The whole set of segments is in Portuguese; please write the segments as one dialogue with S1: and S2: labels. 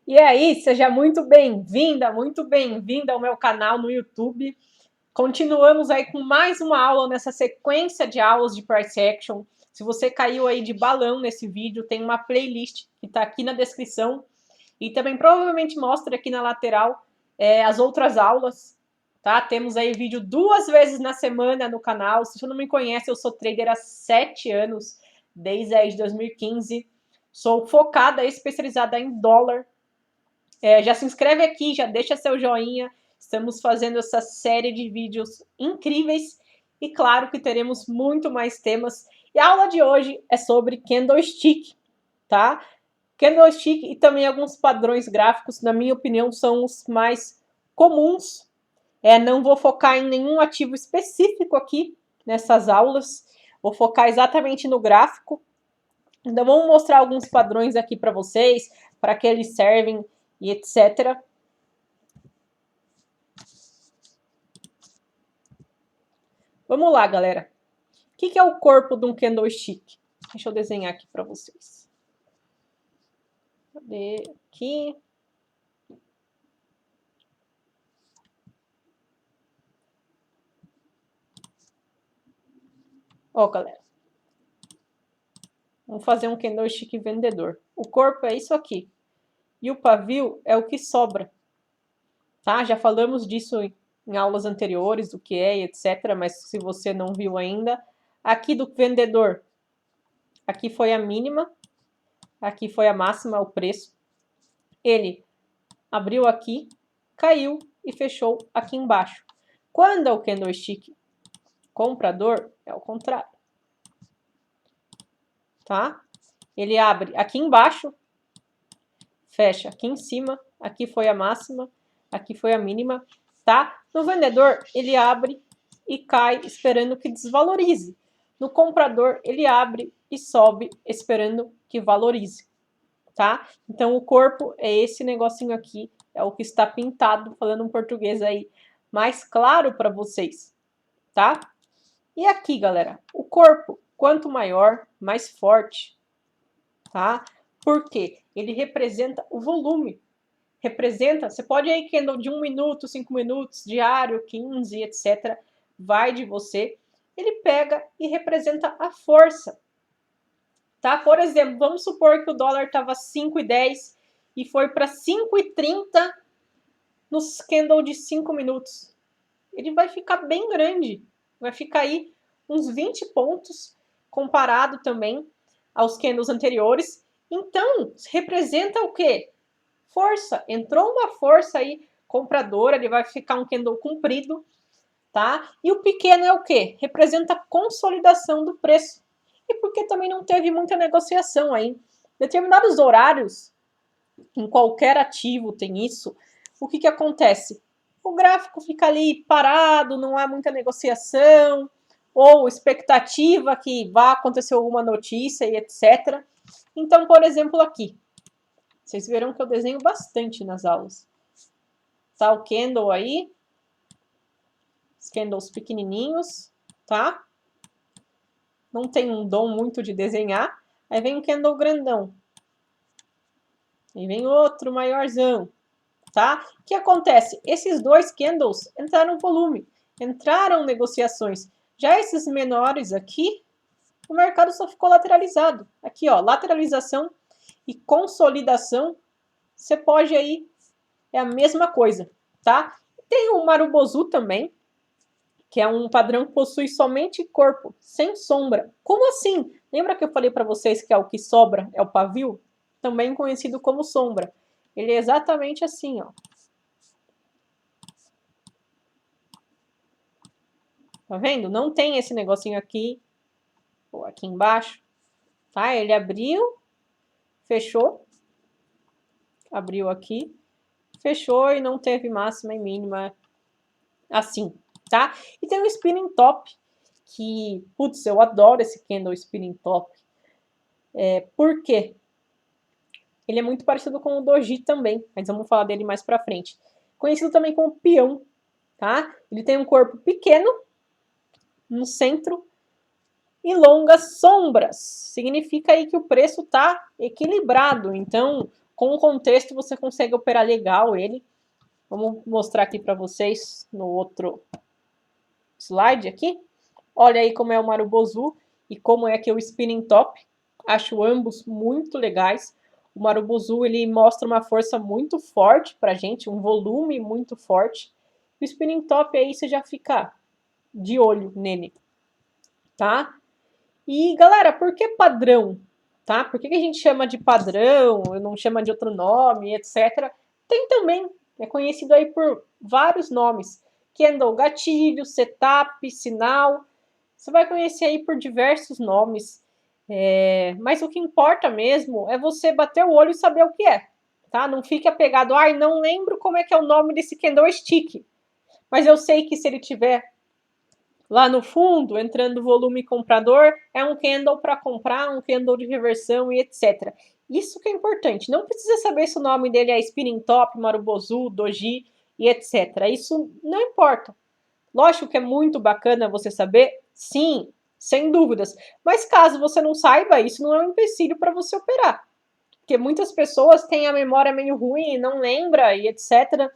S1: E aí, seja muito bem-vinda ao meu canal no YouTube. Continuamos aí com mais uma aula nessa sequência de aulas de Price Action. Se você caiu aí de balão nesse vídeo, tem uma playlist que está aqui na descrição e também provavelmente mostra aqui na lateral as outras aulas, tá? Temos aí vídeo 2 vezes na semana no canal. Se você não me conhece, eu sou trader há 7 anos, desde aí de 2015. Sou focada, especializada em dólar. Já se inscreve aqui, já deixa seu joinha. Estamos fazendo essa série de vídeos incríveis e claro que teremos muito mais temas. E a aula de hoje é sobre candlestick, tá? Candlestick e também alguns padrões gráficos, na minha opinião, são os mais comuns. Não vou focar em nenhum ativo específico aqui nessas aulas. Vou focar exatamente no gráfico. Então, vamos mostrar alguns padrões aqui para vocês, para que eles servem e etc. Vamos lá, galera. O que é o corpo de um candlestick? Deixa eu desenhar aqui para vocês. Cadê? Aqui. Ó, galera. Vamos fazer um candlestick vendedor. O corpo é isso aqui. E o pavio é o que sobra. Tá? Já falamos disso em aulas anteriores, do que é, etc. Mas se você não viu ainda, aqui do vendedor, aqui foi a mínima, aqui foi a máxima, o preço. Ele abriu aqui, caiu e fechou aqui embaixo. Quando é o candlestick comprador, é o contrário. Tá? Ele abre aqui embaixo, fecha aqui em cima, aqui foi a máxima, aqui foi a mínima, tá? No vendedor, ele abre e cai esperando que desvalorize. No comprador, ele abre e sobe esperando que valorize, tá? Então, o corpo é esse negocinho aqui, é o que está pintado, falando um português aí mais claro para vocês, tá? E aqui, galera, o corpo, quanto maior, mais forte, tá? Por quê? Ele representa o volume. Representa, você pode aí candle de 1 minuto, 5 minutos, diário, 15, etc. Vai de você. Ele pega e representa a força. Tá? Por exemplo, vamos supor que o dólar estava 5,10 e foi para 5,30 nos candle de 5 minutos. Ele vai ficar bem grande. Vai ficar aí uns 20 pontos comparado também aos candles anteriores. Então, representa o quê? Força. Entrou uma força aí compradora, ele vai ficar um candle comprido, tá? E o pequeno é o quê? Representa a consolidação do preço. E porque também não teve muita negociação aí. Determinados horários, em qualquer ativo tem isso, o que acontece? O gráfico fica ali parado, não há muita negociação, ou expectativa que vá acontecer alguma notícia e etc. Então, por exemplo, aqui, vocês verão que eu desenho bastante nas aulas. Tá o candle aí, os candles pequenininhos, tá? Não tem um dom muito de desenhar. Aí vem um candle grandão. E vem outro maiorzão, tá? O que acontece? Esses dois candles entraram volume, entraram negociações. Já esses menores aqui, o mercado só ficou lateralizado. Aqui, ó, lateralização e consolidação, você pode aí, é a mesma coisa, tá? Tem o Marubozu também, que é um padrão que possui somente corpo, sem sombra. Como assim? Lembra que eu falei para vocês que é o que sobra, é o pavio? Também conhecido como sombra. Ele é exatamente assim, ó. Tá vendo? Não tem esse negocinho aqui, ou aqui embaixo, tá? Ele abriu, fechou, abriu aqui, fechou e não teve máxima e mínima assim, tá? E tem o spinning top, que, putz, eu adoro esse candle spinning top. Por quê? Ele é muito parecido com o doji também, mas vamos falar dele mais pra frente. Conhecido também como peão, tá? Ele tem um corpo pequeno no centro e longas sombras. Significa aí que o preço tá equilibrado, então com o contexto você consegue operar legal ele. Vamos mostrar aqui para vocês no outro slide aqui. Olha aí como é o Marubozu e como é que é o Spinning Top. Acho ambos muito legais. O Marubozu, ele mostra uma força muito forte pra gente, um volume muito forte. O Spinning Top aí você já fica de olho nele, tá? E, galera, por que padrão? Tá? Por que a gente chama de padrão, não chama de outro nome, etc. Tem também, é conhecido aí por vários nomes. Candle, gatilho, setup, sinal. Você vai conhecer aí por diversos nomes. Mas o que importa mesmo é você bater o olho e saber o que é. Tá? Não fique apegado, não lembro como é que é o nome desse candle stick. Mas eu sei que se ele tiver lá no fundo, entrando volume comprador, é um candle para comprar, um candle de reversão e etc. Isso que é importante. Não precisa saber se o nome dele é Spinning Top, Marubozu, Doji e etc. Isso não importa. Lógico que é muito bacana você saber, sim, sem dúvidas. Mas caso você não saiba, isso não é um empecilho para você operar. Porque muitas pessoas têm a memória meio ruim, não lembra e etc.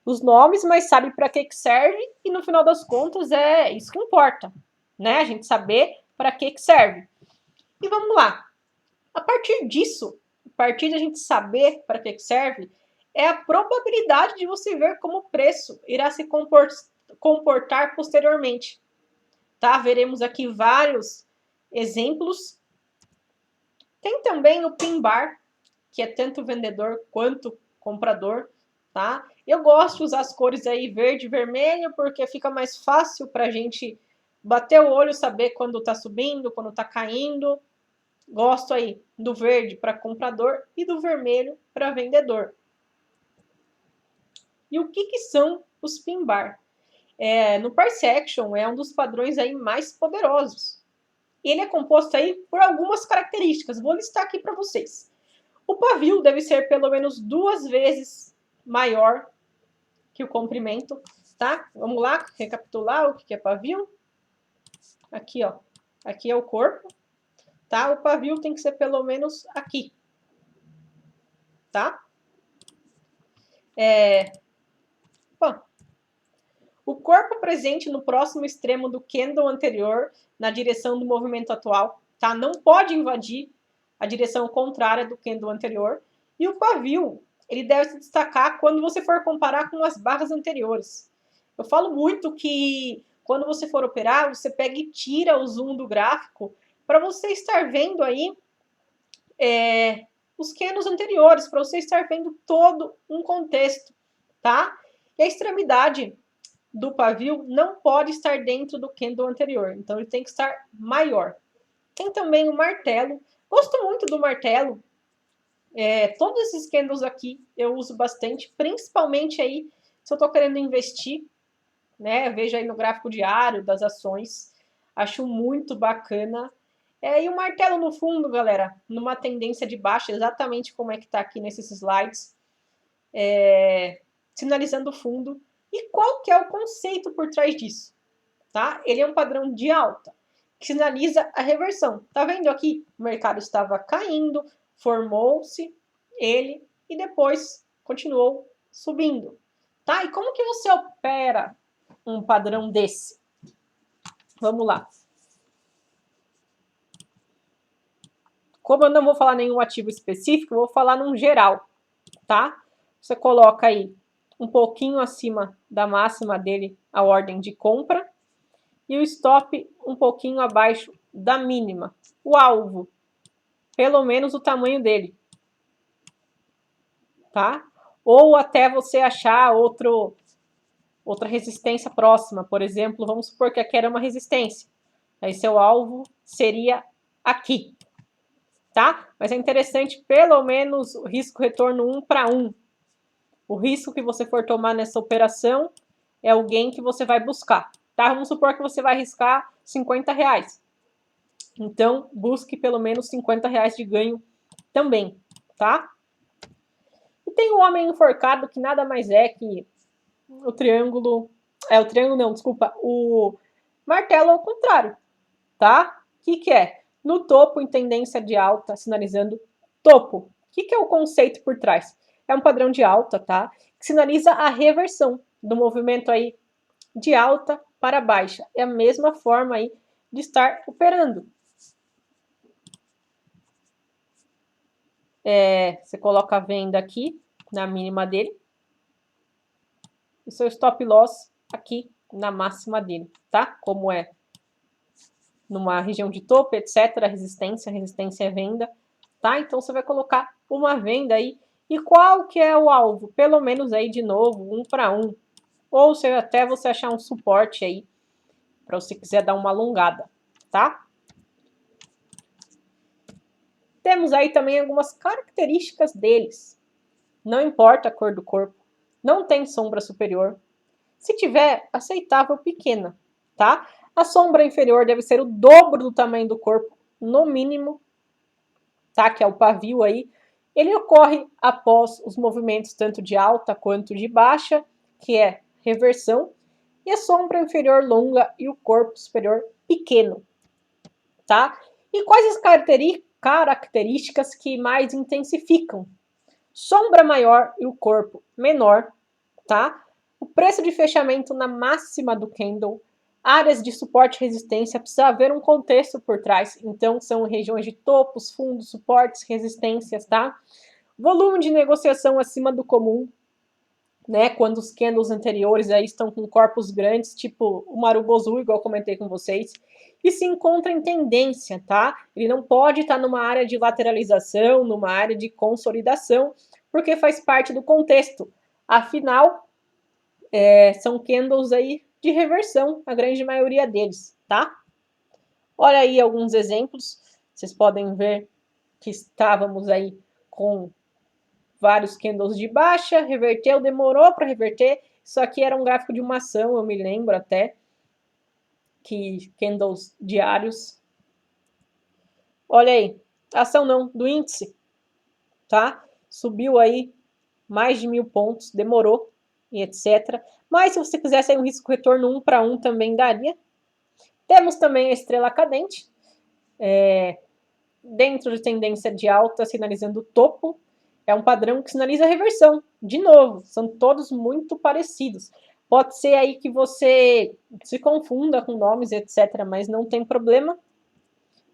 S1: Os nomes, mas sabe para que serve e no final das contas é isso que importa, né? A gente saber para que serve. E vamos lá. A partir disso, a partir de a gente saber para que serve, é a probabilidade de você ver como o preço irá se comportar posteriormente. Tá? Veremos aqui vários exemplos. Tem também o pin bar, que é tanto vendedor quanto comprador, tá? Eu gosto de usar as cores aí verde e vermelho, porque fica mais fácil para a gente bater o olho, saber quando está subindo, quando está caindo. Gosto aí do verde para comprador e do vermelho para vendedor. E o que são os pin bar? No Price Action é um dos padrões aí mais poderosos. Ele é composto aí por algumas características. Vou listar aqui para vocês. O pavio deve ser pelo menos 2 vezes maior que o comprimento, tá? Vamos lá recapitular o que é pavio. Aqui, ó. Aqui é o corpo, tá? O pavio tem que ser pelo menos aqui, tá? Bom, o corpo presente no próximo extremo do candle anterior, na direção do movimento atual, tá? Não pode invadir a direção contrária do candle anterior. E o pavio, ele deve se destacar quando você for comparar com as barras anteriores. Eu falo muito que quando você for operar, você pega e tira o zoom do gráfico para você estar vendo aí os candles anteriores, para você estar vendo todo um contexto, tá? E a extremidade do pavio não pode estar dentro do candle anterior, então ele tem que estar maior. Tem também o martelo. Gosto muito do martelo. Todos esses candles aqui eu uso bastante, principalmente aí se eu estou querendo investir, né? Veja aí no gráfico diário das ações. Acho muito bacana. E o martelo no fundo, galera, numa tendência de baixa, exatamente como é que está aqui nesses slides, sinalizando o fundo. E qual que é o conceito por trás disso? Tá? Ele é um padrão de alta, que sinaliza a reversão. Tá vendo aqui? O mercado estava caindo, formou-se ele e depois continuou subindo. Tá? E como que você opera um padrão desse? Vamos lá. Como eu não vou falar nenhum ativo específico, eu vou falar num geral, tá? Você coloca aí um pouquinho acima da máxima dele a ordem de compra e o stop um pouquinho abaixo da mínima. O alvo, pelo menos o tamanho dele, tá? Ou até você achar outra resistência próxima. Por exemplo, vamos supor que aqui era uma resistência. Aí seu alvo seria aqui, tá? Mas é interessante pelo menos o risco-retorno 1 para 1. O risco que você for tomar nessa operação é o gain que você vai buscar, tá? Vamos supor que você vai arriscar R$50. Então, busque pelo menos R$50 de ganho também, tá? E tem o homem enforcado, que nada mais é que o triângulo... o triângulo não, desculpa. O martelo ao contrário, tá? O que é? No topo, em tendência de alta, sinalizando topo. O que é o conceito por trás? É um padrão de alta, tá? Que sinaliza a reversão do movimento aí de alta para baixa. É a mesma forma aí de estar operando. Você coloca a venda aqui na mínima dele. E seu stop loss aqui na máxima dele, tá? Como é numa região de topo, etc. Resistência é venda, tá? Então você vai colocar uma venda aí. E qual que é o alvo? Pelo menos aí de novo, 1 para 1. Ou se até você achar um suporte aí, para você quiser dar uma alongada, tá? Temos aí também algumas características deles. Não importa a cor do corpo, não tem sombra superior. Se tiver, aceitável pequena, tá? A sombra inferior deve ser o dobro do tamanho do corpo, no mínimo, tá? Que é o pavio aí. Ele ocorre após os movimentos tanto de alta quanto de baixa, que é reversão, e a sombra inferior longa e o corpo superior pequeno, tá? E quais as características que mais intensificam? Sombra maior e o corpo menor, tá? O preço de fechamento na máxima do candle, áreas de suporte e resistência, precisa haver um contexto por trás, então são regiões de topos, fundos, suportes, resistências, tá? Volume de negociação acima do comum, né? Quando os candles anteriores aí estão com corpos grandes, tipo o Marubozu, igual eu comentei com vocês, e se encontra em tendência, tá? Ele não pode estar numa área de lateralização, numa área de consolidação, porque faz parte do contexto. Afinal, são candles aí de reversão, a grande maioria deles, tá? Olha aí alguns exemplos, vocês podem ver que estávamos aí com vários candles de baixa, reverteu, demorou para reverter, isso aqui era um gráfico de uma ação, eu me lembro até, que candles diários. Olha aí, ação não, do índice, tá? Subiu aí mais de 1000 pontos, demorou, e etc. Mas se você quisesse aí um risco-retorno 1 para 1 também daria. Temos também a estrela cadente, dentro de tendência de alta, sinalizando o topo. É um padrão que sinaliza a reversão. De novo, são todos muito parecidos. Pode ser aí que você se confunda com nomes, etc., mas não tem problema.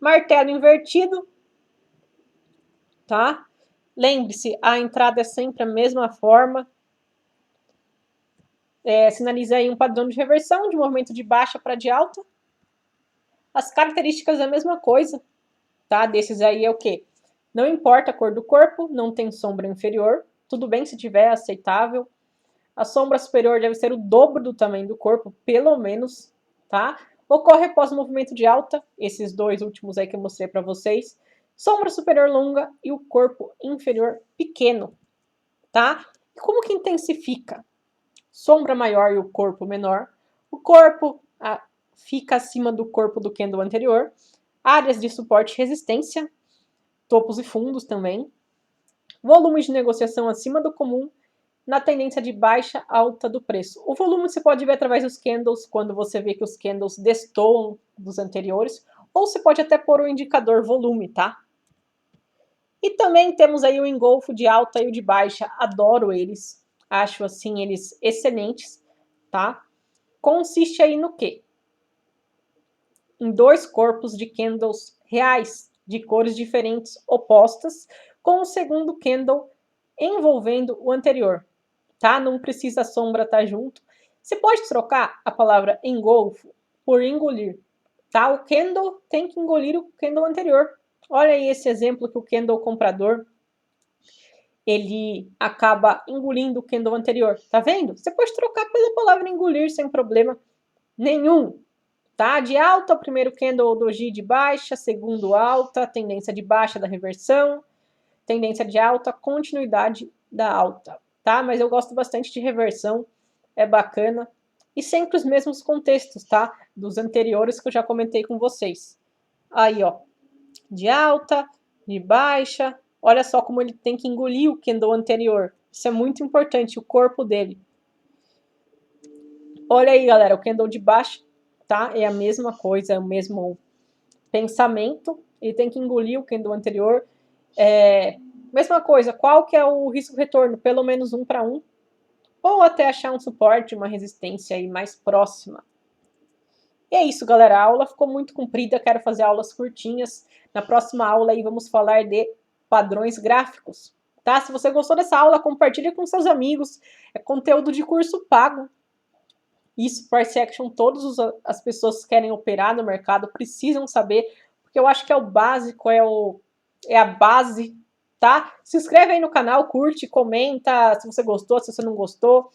S1: Martelo invertido, tá? Lembre-se, a entrada é sempre a mesma forma. Sinaliza aí um padrão de reversão, de movimento de baixa para de alta. As características é a mesma coisa, tá? Desses aí é o quê? Não importa a cor do corpo, não tem sombra inferior. Tudo bem se tiver, aceitável. A sombra superior deve ser o dobro do tamanho do corpo, pelo menos, tá? Ocorre após o movimento de alta, esses dois últimos aí que eu mostrei para vocês. Sombra superior longa e o corpo inferior pequeno, tá? E como que intensifica? Sombra maior e o corpo menor. O corpo fica acima do corpo do candle anterior. Áreas de suporte e resistência, topos e fundos também. Volume de negociação acima do comum na tendência de baixa alta do preço. O volume você pode ver através dos candles, quando você vê que os candles destoam dos anteriores, ou você pode até pôr o indicador volume, tá? E também temos aí o engolfo de alta e o de baixa, adoro eles, acho assim eles excelentes, tá? Consiste aí no quê? Em dois corpos de candles reais, de cores diferentes, opostas, com o segundo candle envolvendo o anterior, tá? Não precisa a sombra estar junto. Você pode trocar a palavra engolfo por engolir, tá? O candle tem que engolir o candle anterior. Olha aí esse exemplo que o candle comprador, ele acaba engolindo o candle anterior, tá vendo? Você pode trocar pela palavra engolir sem problema nenhum, tá? De alta, o primeiro candle doji de baixa, segundo alta, tendência de baixa da reversão, tendência de alta, continuidade da alta, tá? Mas eu gosto bastante de reversão, é bacana. E sempre os mesmos contextos, tá? Dos anteriores que eu já comentei com vocês. Aí, ó, de alta, de baixa. Olha só como ele tem que engolir o candle anterior. Isso é muito importante, o corpo dele. Olha aí, galera, o candle de baixo, tá? É a mesma coisa, é o mesmo pensamento. Ele tem que engolir o candle anterior. mesma coisa, qual que é o risco-retorno? Pelo menos 1 para 1. Ou até achar um suporte, uma resistência aí mais próxima. E é isso, galera. A aula ficou muito comprida, quero fazer aulas curtinhas. Na próxima aula aí vamos falar de padrões gráficos, tá? Se você gostou dessa aula, compartilhe com seus amigos. É conteúdo de curso pago. Isso, price action, todas as pessoas que querem operar no mercado precisam saber, porque eu acho que é o básico, é a base, tá? Se inscreve aí no canal, curte, comenta se você gostou, se você não gostou.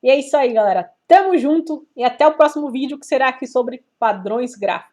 S1: E é isso aí, galera. Tamo junto e até o próximo vídeo, que será aqui sobre padrões gráficos.